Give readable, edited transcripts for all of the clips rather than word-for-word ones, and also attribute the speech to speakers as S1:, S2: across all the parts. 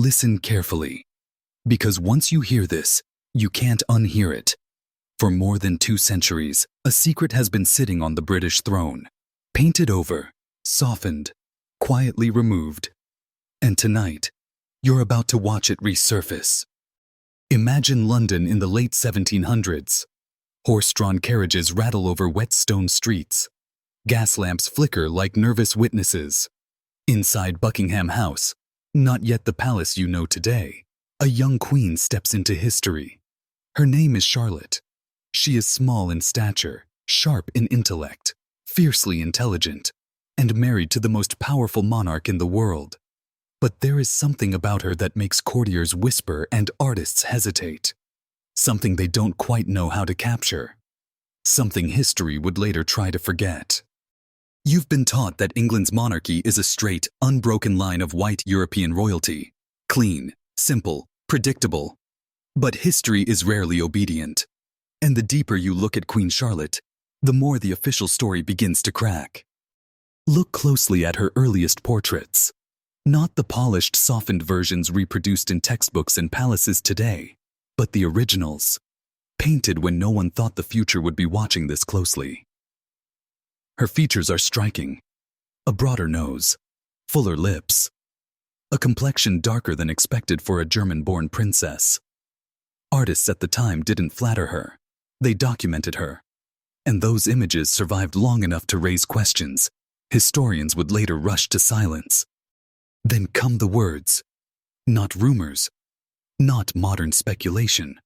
S1: Listen carefully, because once you hear this, you can't unhear it. For more than 2 centuries, a secret has been sitting on the British throne, painted over, softened, quietly removed. And tonight, you're about to watch it resurface. Imagine London in the late 1700s. Horse-drawn carriages rattle over wet stone streets. Gas lamps flicker like nervous witnesses. Inside Buckingham House, not yet the palace you know today, a young queen steps into history. Her name is Charlotte. She is small in stature, sharp in intellect, fiercely intelligent, and married to the most powerful monarch in the world. But there is something about her that makes courtiers whisper and artists hesitate. Something they don't quite know how to capture. Something history would later try to forget. You've been taught that England's monarchy is a straight, unbroken line of white European royalty. Clean, simple, predictable. But history is rarely obedient. And the deeper you look at Queen Charlotte, the more the official story begins to crack. Look closely at her earliest portraits. Not the polished, softened versions reproduced in textbooks and palaces today, but the originals, painted when no one thought the future would be watching this closely. Her features are striking. A broader nose, fuller lips, a complexion darker than expected for a German-born princess. Artists at the time didn't flatter her. They documented her. And those images survived long enough to raise questions historians would later rush to silence. Then come the words. Not rumors. Not modern speculation.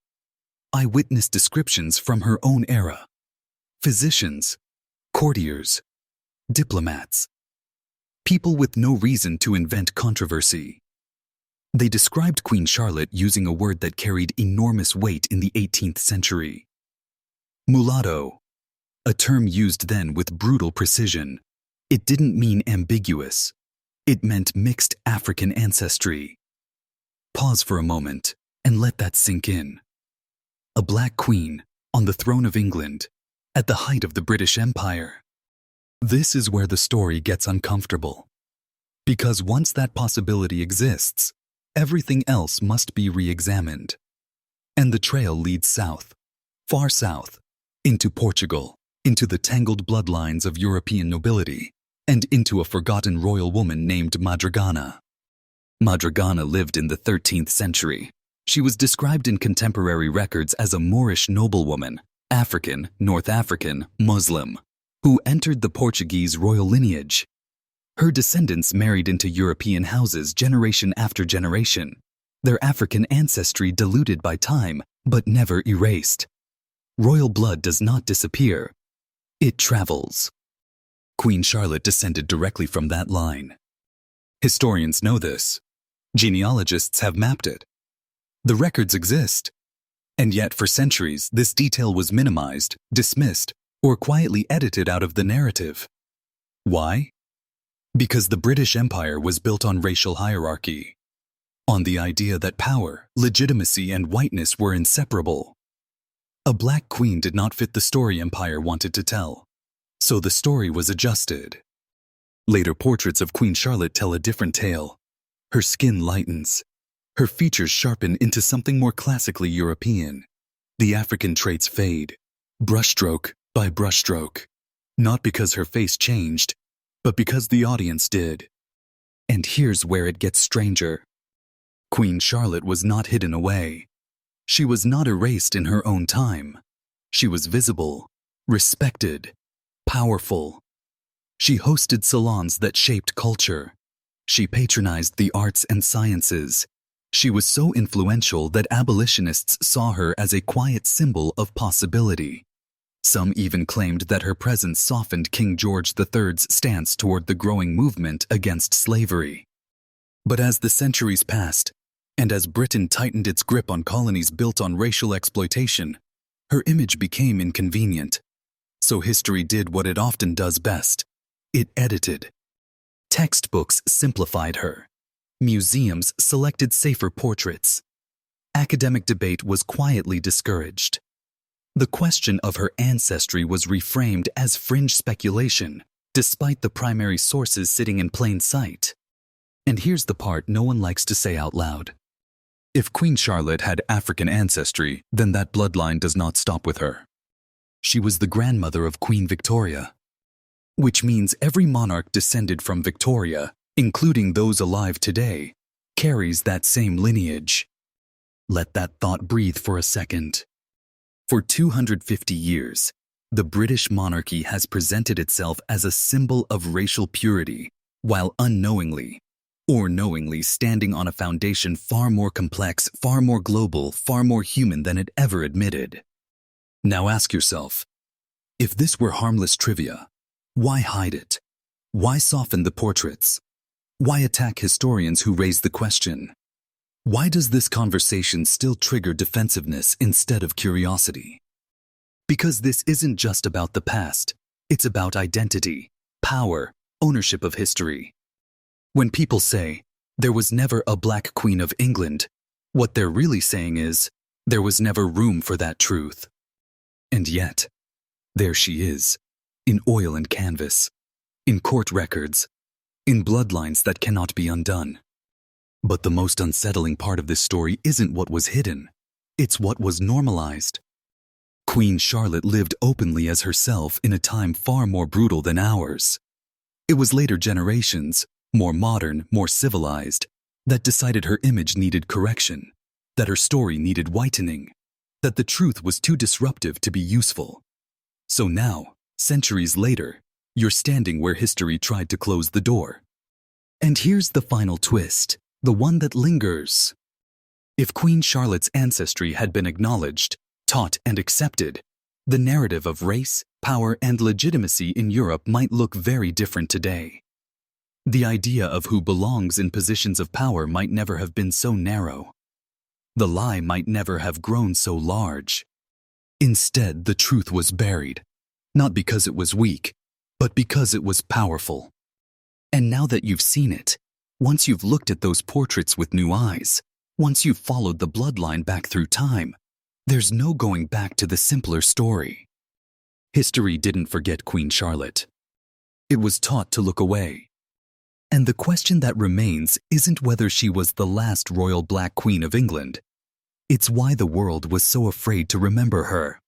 S1: Eyewitness descriptions from her own era. Physicians, courtiers, diplomats. People with no reason to invent controversy. They described Queen Charlotte using a word that carried enormous weight in the 18th century. Mulatto, a term used then with brutal precision. It didn't mean ambiguous. It meant mixed African ancestry. Pause for a moment and let that sink in. A black queen on the throne of England at the height of the British Empire. This is where the story gets uncomfortable. Because once that possibility exists, everything else must be re-examined. And the trail leads south, far south, into Portugal, into the tangled bloodlines of European nobility, and into a forgotten royal woman named Madrigana. Madrigana lived in the 13th century. She was described in contemporary records as a Moorish noblewoman, African, North African, Muslim, who entered the Portuguese royal lineage. Her descendants married into European houses generation after generation, their African ancestry diluted by time, but never erased. Royal blood does not disappear. It travels. Queen Charlotte descended directly from that line. Historians know this. Genealogists have mapped it. The records exist. And yet for centuries, this detail was minimized, dismissed, or quietly edited out of the narrative. Why? Because the British Empire was built on racial hierarchy, on the idea that power, legitimacy, and whiteness were inseparable. A black queen did not fit the story empire wanted to tell, so the story was adjusted. Later portraits of Queen Charlotte tell a different tale. Her skin lightens. Her features sharpen into something more classically European. The African traits fade, brushstroke by brushstroke, not because her face changed, but because the audience did. And here's where it gets stranger. Queen Charlotte was not hidden away. She was not erased in her own time. She was visible, respected, powerful. She hosted salons that shaped culture. She patronized the arts and sciences. She was so influential that abolitionists saw her as a quiet symbol of possibility. Some even claimed that her presence softened King George III's stance toward the growing movement against slavery. But as the centuries passed, and as Britain tightened its grip on colonies built on racial exploitation, her image became inconvenient. So history did what it often does best. It edited. Textbooks simplified her. Museums selected safer portraits. Academic debate was quietly discouraged. The question of her ancestry was reframed as fringe speculation, despite the primary sources sitting in plain sight. And here's the part no one likes to say out loud. If Queen Charlotte had African ancestry, then that bloodline does not stop with her. She was the grandmother of Queen Victoria, which means every monarch descended from Victoria, including those alive today, carries that same lineage. Let that thought breathe for a second. For 250 years, the British monarchy has presented itself as a symbol of racial purity, while unknowingly or knowingly standing on a foundation far more complex, far more global, far more human than it ever admitted. Now ask yourself, if this were harmless trivia, why hide it? Why soften the portraits? Why attack historians who raise the question? Why does this conversation still trigger defensiveness instead of curiosity? Because this isn't just about the past, it's about identity, power, ownership of history. When people say, there was never a Black Queen of England, what they're really saying is, there was never room for that truth. And yet, there she is, in oil and canvas, in court records, in bloodlines that cannot be undone. But the most unsettling part of this story isn't what was hidden, it's what was normalized. Queen Charlotte lived openly as herself in a time far more brutal than ours. It was later generations, more modern, more civilized, that decided her image needed correction, that her story needed whitening, that the truth was too disruptive to be useful. So now, centuries later, you're standing where history tried to close the door. And here's the final twist, the one that lingers. If Queen Charlotte's ancestry had been acknowledged, taught, and accepted, the narrative of race, power, and legitimacy in Europe might look very different today. The idea of who belongs in positions of power might never have been so narrow. The lie might never have grown so large. Instead, the truth was buried, not because it was weak, but because it was powerful. And now that you've seen it, once you've looked at those portraits with new eyes, once you've followed the bloodline back through time, there's no going back to the simpler story. History didn't forget Queen Charlotte. It was taught to look away. And the question that remains isn't whether she was the last royal Black Queen of England. It's why the world was so afraid to remember her.